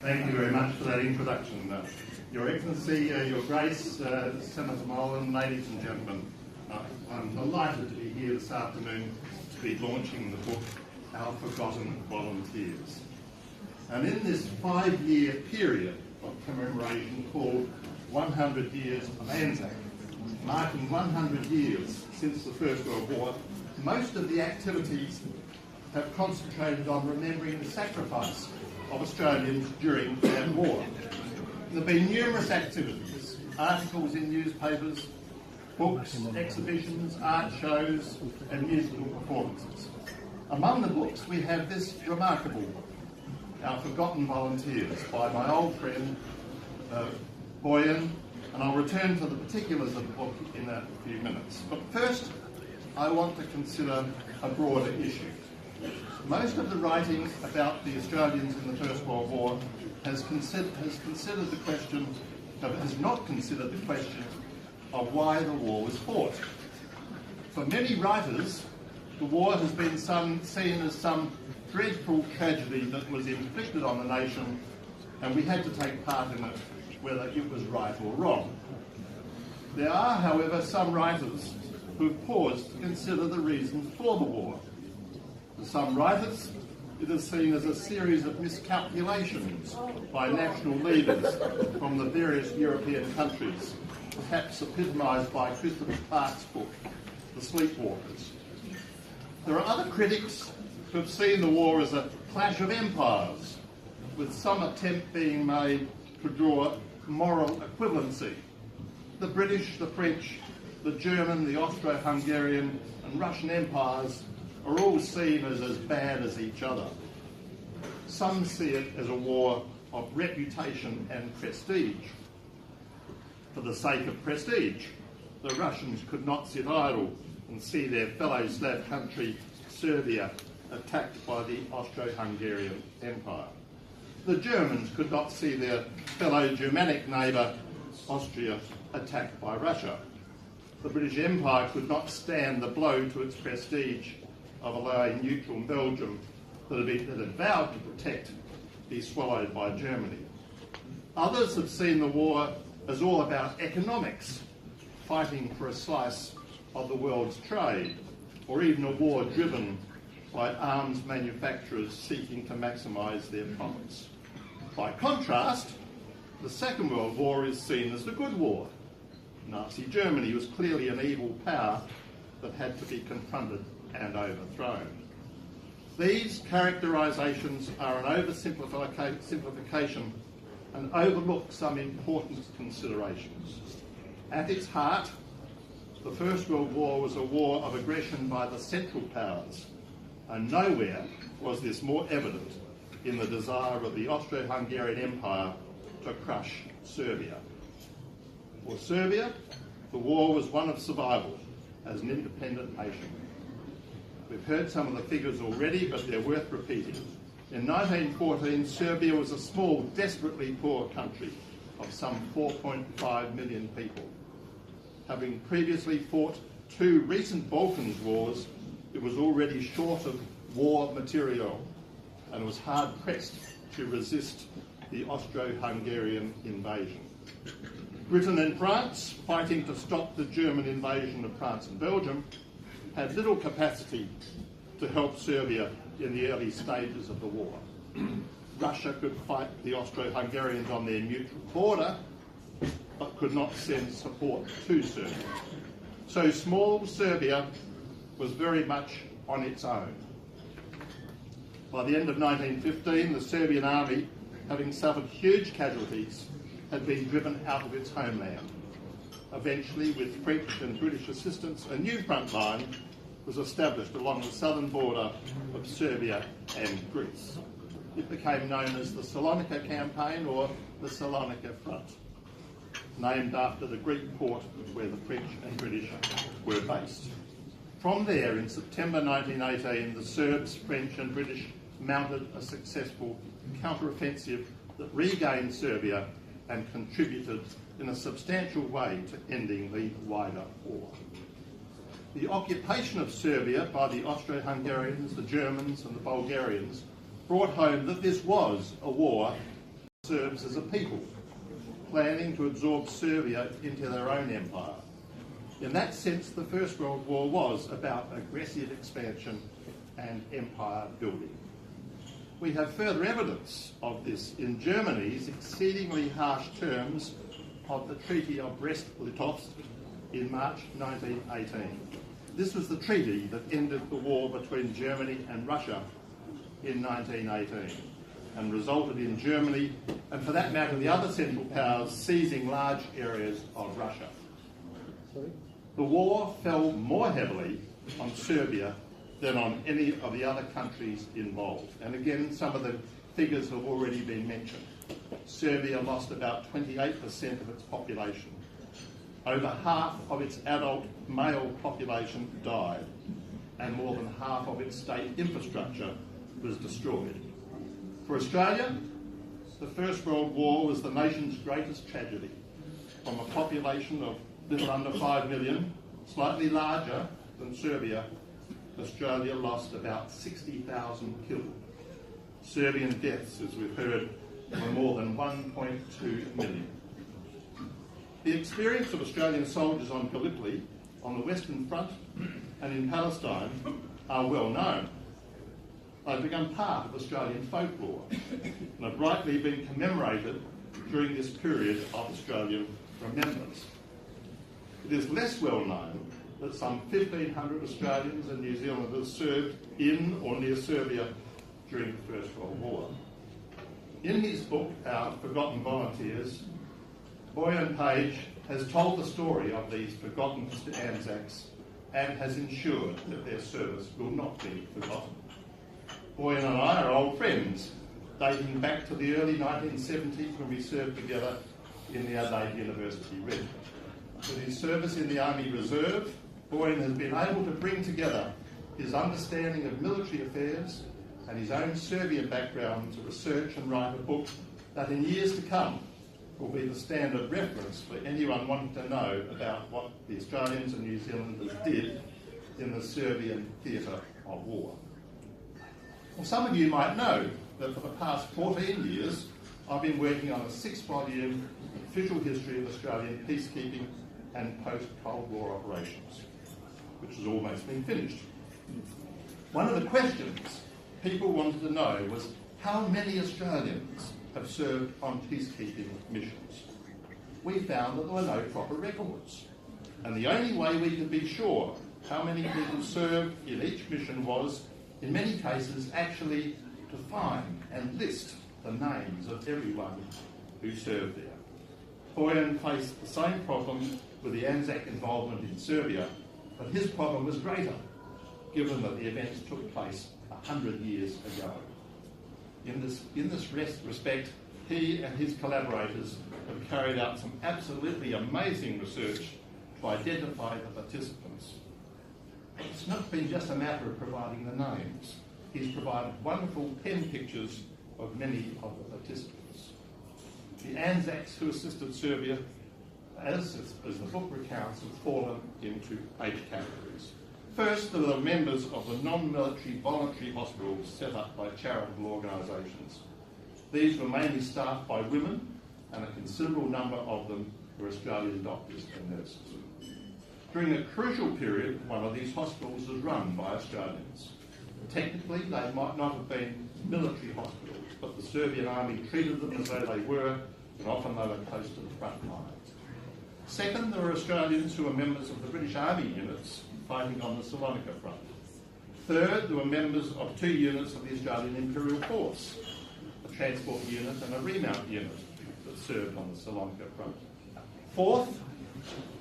Thank you very much for that introduction. Your Excellency, Your Grace, Senator Molan, ladies and gentlemen, I'm delighted to be here this afternoon to be launching the book, Our Forgotten Volunteers. And in this 5-year period of commemoration called 100 Years of Anzac, marking 100 years since the First World War, most of the activities have concentrated on remembering the sacrifice of Australians during that war. There have been numerous activities, articles in newspapers, books, exhibitions, art shows and musical performances. Among the books we have this remarkable book, Our Forgotten Volunteers, by my old friend Bojan, and I'll return to the particulars of the book in a few minutes. But first, I want to consider a broader issue. Most of the writing about the Australians in the First World War has not considered the question of why the war was fought. For many writers, the war has been seen as some dreadful tragedy that was inflicted on the nation, and we had to take part in it, whether it was right or wrong. There are, however, some writers who've paused to consider the reasons for the war. For some writers, it is seen as a series of miscalculations by national leaders from the various European countries, perhaps epitomised by Christopher Clark's book, The Sleepwalkers. There are other critics who have seen the war as a clash of empires, with some attempt being made to draw moral equivalency. The British, the French, the German, the Austro-Hungarian and Russian empires are all seen as bad as each other. Some see it as a war of reputation and prestige. For the sake of prestige, the Russians could not sit idle and see their fellow Slav country, Serbia, attacked by the Austro-Hungarian Empire. The Germans could not see their fellow Germanic neighbour, Austria, attacked by Russia. The British Empire could not stand the blow to its prestige of allowing neutral Belgium, that had vowed to protect, be swallowed by Germany. Others have seen the war as all about economics, fighting for a slice of the world's trade, or even a war driven by arms manufacturers seeking to maximise their profits. By contrast, the Second World War is seen as the good war. Nazi Germany was clearly an evil power that had to be confronted and overthrown. These characterisations are an oversimplification and overlook some important considerations. At its heart, the First World War was a war of aggression by the Central Powers, and nowhere was this more evident in the desire of the Austro-Hungarian Empire to crush Serbia. For Serbia, the war was one of survival as an independent nation. We've heard some of the figures already, but they're worth repeating. In 1914, Serbia was a small, desperately poor country of some 4.5 million people. Having previously fought 2 recent Balkans wars, it was already short of war material and was hard-pressed to resist the Austro-Hungarian invasion. Britain and France, fighting to stop the German invasion of France and Belgium, had little capacity to help Serbia in the early stages of the war. Russia could fight the Austro-Hungarians on their neutral border, but could not send support to Serbia. So small Serbia was very much on its own. By the end of 1915, the Serbian army, having suffered huge casualties, had been driven out of its homeland. Eventually, with French and British assistance, a new front line was established along the southern border of Serbia and Greece. It became known as the Salonika campaign, or the Salonika front, named after the Greek port where the French and British were based. From there, in September 1918, the Serbs, French and British mounted a successful counter-offensive that regained Serbia and contributed in a substantial way to ending the wider war. The occupation of Serbia by the Austro-Hungarians, the Germans and the Bulgarians brought home that this was a war Serbs as a people, planning to absorb Serbia into their own empire. In that sense, the First World War was about aggressive expansion and empire building. We have further evidence of this in Germany's exceedingly harsh terms of the Treaty of Brest-Litovsk in March 1918. This was the treaty that ended the war between Germany and Russia in 1918 and resulted in Germany, and for that matter the other Central Powers, seizing large areas of Russia. The war fell more heavily on Serbia than on any of the other countries involved. And again, some of the figures have already been mentioned. Serbia lost about 28% of its population. Over half of its adult male population died, and more than half of its state infrastructure was destroyed. For Australia, the First World War was the nation's greatest tragedy. From a population of little under 5 million, slightly larger than Serbia, Australia lost about 60,000 killed. Serbian deaths, as we've heard, were more than 1.2 million. The experience of Australian soldiers on Gallipoli, on the Western Front and in Palestine are well known. They've become part of Australian folklore and have rightly been commemorated during this period of Australian remembrance. It is less well known that some 1,500 Australians and New Zealanders served in or near Serbia during the First World War. In his book, Our Forgotten Volunteers, Bojan Pajic has told the story of these forgotten Anzacs and has ensured that their service will not be forgotten. Bojan and I are old friends, dating back to the early 1970s when we served together in the Adelaide University Red. With his service in the Army Reserve, Bojan has been able to bring together his understanding of military affairs and his own Serbian background to research and write a book that in years to come will be the standard reference for anyone wanting to know about what the Australians and New Zealanders did in the Serbian theatre of war. Well, some of you might know that for the past 14 years I've been working on a 6-volume official history of Australian peacekeeping and post-Cold War operations, which has almost been finished. One of the questions people wanted to know was how many Australians have served on peacekeeping missions. We found that there were no proper records, and the only way we could be sure how many people served in each mission was, in many cases, actually to find and list the names of everyone who served there. Bojan faced the same problem with the Anzac involvement in Serbia, but his problem was greater, given that the events took place 100 years ago. In this respect, he and his collaborators have carried out some absolutely amazing research to identify the participants. It's not been just a matter of providing the names. He's provided wonderful pen pictures of many of the participants. The Anzacs who assisted Serbia, as the book recounts, have fallen into 8 categories. First, there were the members of the non-military voluntary hospitals set up by charitable organisations. These were mainly staffed by women, and a considerable number of them were Australian doctors and nurses. During a crucial period, one of these hospitals was run by Australians. Technically, they might not have been military hospitals, but the Serbian army treated them as though they were, and often they were close to the front lines. Second, there were Australians who were members of the British Army units fighting on the Salonika front. Third, there were members of 2 units of the Australian Imperial Force, a transport unit and a remount unit that served on the Salonika front. Fourth,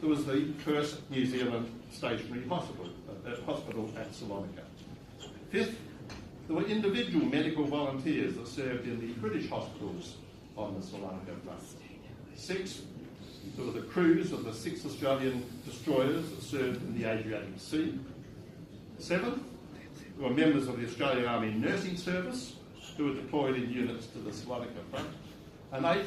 there was the first New Zealand stationary hospital at Salonika. Fifth, there were individual medical volunteers that served in the British hospitals on the Salonika front. Sixth, there were the crews of the 6 Australian destroyers that served in the Adriatic Sea. 7th, there were members of the Australian Army Nursing Service who were deployed in units to the Salonika front. And 8th,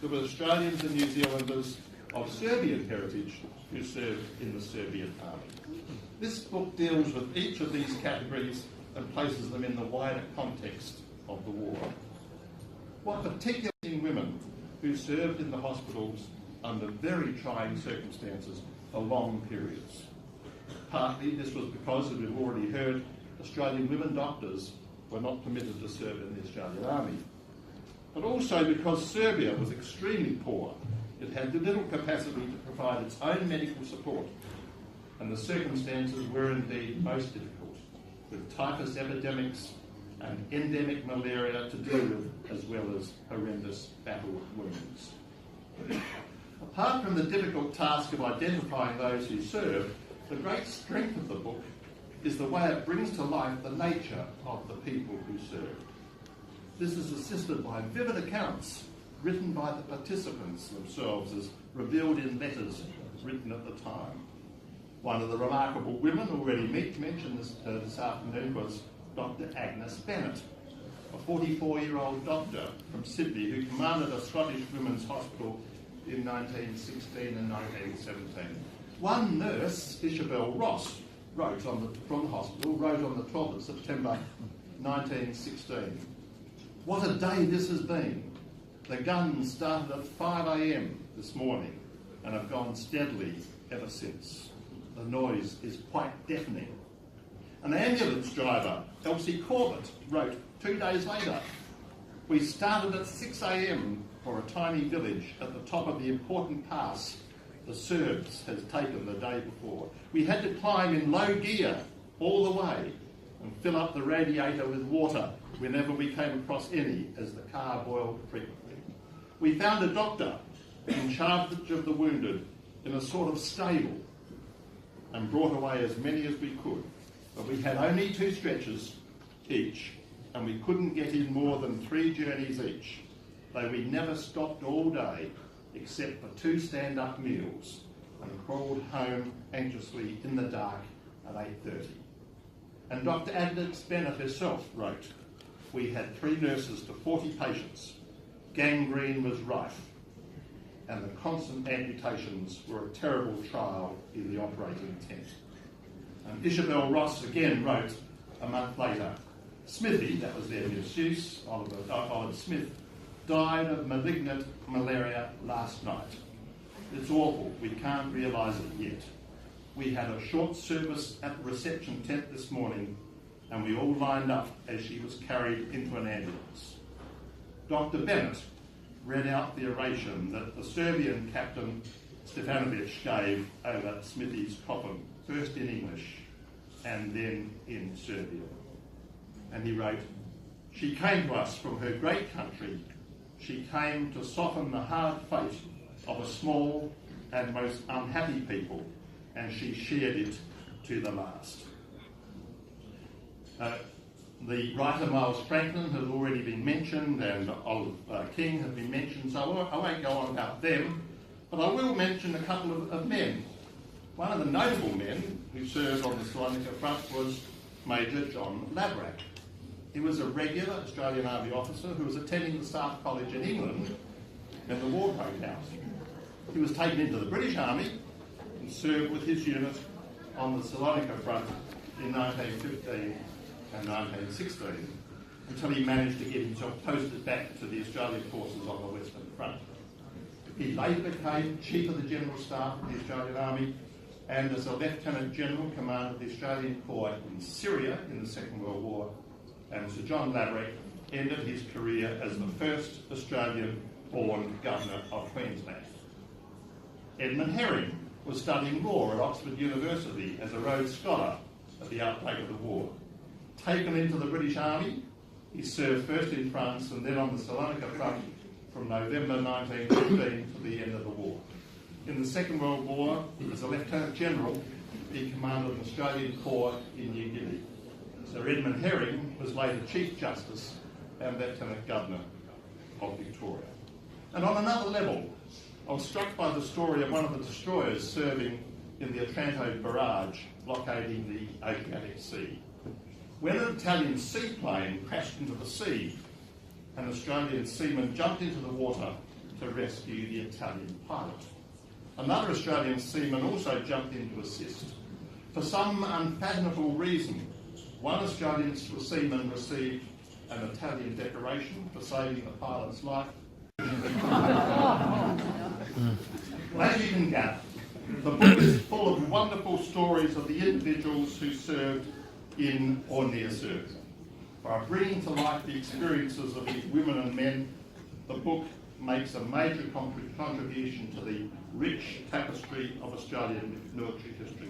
there were Australians and New Zealanders of Serbian heritage who served in the Serbian Army. This book deals with each of these categories and places them in the wider context of the war. What particularly women who served in the hospitals under very trying circumstances for long periods. Partly this was because, as we've already heard, Australian women doctors were not permitted to serve in the Australian Army. But also because Serbia was extremely poor. It had little capacity to provide its own medical support, and the circumstances were indeed most difficult, with typhus epidemics and endemic malaria to deal with, as well as horrendous battle wounds. Apart from the difficult task of identifying those who served, the great strength of the book is the way it brings to life the nature of the people who served. This is assisted by vivid accounts written by the participants themselves as revealed in letters written at the time. One of the remarkable women already mentioned this afternoon was Dr. Agnes Bennett, a 44-year-old doctor from Sydney who commanded a Scottish women's hospital in 1916 and 1917. One nurse, Isabel Ross, from the hospital, wrote on the 12th of September 1916, "What a day this has been. The guns started at 5 a.m. this morning and have gone steadily ever since. The noise is quite deafening." An ambulance driver, Elsie Corbett, wrote 2 days later, "We started at 6 a.m. for a tiny village at the top of the important pass the Serbs had taken the day before. We had to climb in low gear all the way and fill up the radiator with water whenever we came across any, as the car boiled frequently. We found a doctor in charge of the wounded in a sort of stable and brought away as many as we could. But we had only 2 stretchers each, and we couldn't get in more than 3 journeys each, though we never stopped all day except for 2 stand-up meals and crawled home anxiously in the dark at 8:30. And Dr. Agnes Bennett herself wrote, "We had 3 nurses to 40 patients. Gangrene was rife, and the constant amputations were a terrible trial in the operating tent." And Isabel Ross again wrote a month later, "Smithy," that was their masseuse, Oliver Smith, "died of malignant malaria last night. It's awful, we can't realise it yet. We had a short service at the reception tent this morning, and we all lined up as she was carried into an ambulance." Dr. Bennett read out the oration that the Serbian captain Stefanovic gave over Smithy's coffin, first in English and then in Serbian. And he wrote, "She came to us from her great country. She came to soften the hard fate of a small and most unhappy people, and she shared it to the last." The writer Miles Franklin has already been mentioned, and Oliver King has been mentioned, so I won't go on about them, but I will mention a couple of men. One of the notable men who served on the Salonika front was Major John Laverack. He was a regular Australian Army officer who was attending the Staff College in England when the war broke out. He was taken into the British Army and served with his unit on the Salonika front in 1915 and 1916 until he managed to get himself posted back to the Australian forces on the Western Front. He later became Chief of the General Staff of the Australian Army and as a Lieutenant General commanded the Australian Corps in Syria in the Second World War, and Sir John Laverack ended his career as the first Australian-born Governor of Queensland. Edmund Herring was studying law at Oxford University as a Rhodes Scholar at the outbreak of the war. Taken into the British Army, he served first in France and then on the Salonika front from November 1915 to the end of the war. In the Second World War, as a Lieutenant General, he commanded an Australian Corps in New Guinea. Sir Edmund Herring was later Chief Justice and Lieutenant Governor of Victoria. And on another level, I was struck by the story of one of the destroyers serving in the Otranto barrage blockading the Adriatic Sea. When an Italian seaplane crashed into the sea, an Australian seaman jumped into the water to rescue the Italian pilot. Another Australian seaman also jumped in to assist. For some unfathomable reason, one Australian seaman received an Italian decoration for saving the pilot's life. As you can gather, the book is full of wonderful stories of the individuals who served in or near Serbia. By bringing to life the experiences of these women and men, the book makes a major contribution to the rich tapestry of Australian military history.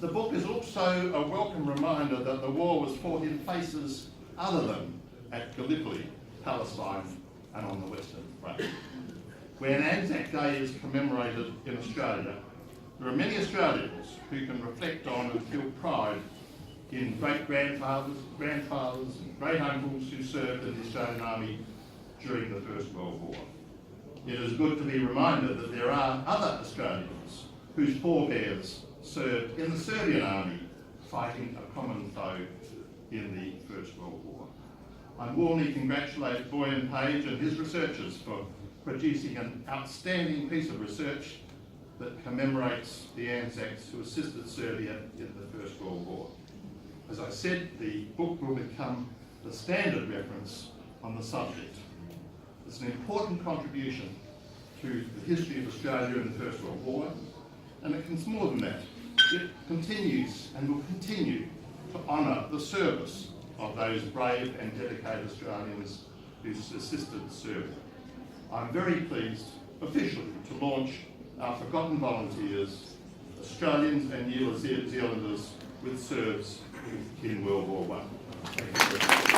The book is also a welcome reminder that the war was fought in places other than at Gallipoli, Palestine and on the Western Front. When Anzac Day is commemorated in Australia, there are many Australians who can reflect on and feel pride in great-grandfathers, grandfathers and great-uncles who served in the Australian Army during the First World War. It is good to be reminded that there are other Australians whose forebears served in the Serbian Army fighting a common foe in the First World War. I warmly congratulate Bojan Pajic and his researchers for producing an outstanding piece of research that commemorates the Anzacs who assisted Serbia in the First World War. As I said, the book will become the standard reference on the subject. It's an important contribution to the history of Australia in the First World War, and it's more than that. It continues and will continue to honour the service of those brave and dedicated Australians who assisted Serbia. I'm very pleased officially to launch our Forgotten Volunteers, Australians and New Zealanders with Serbs in World War I. Thank you very much.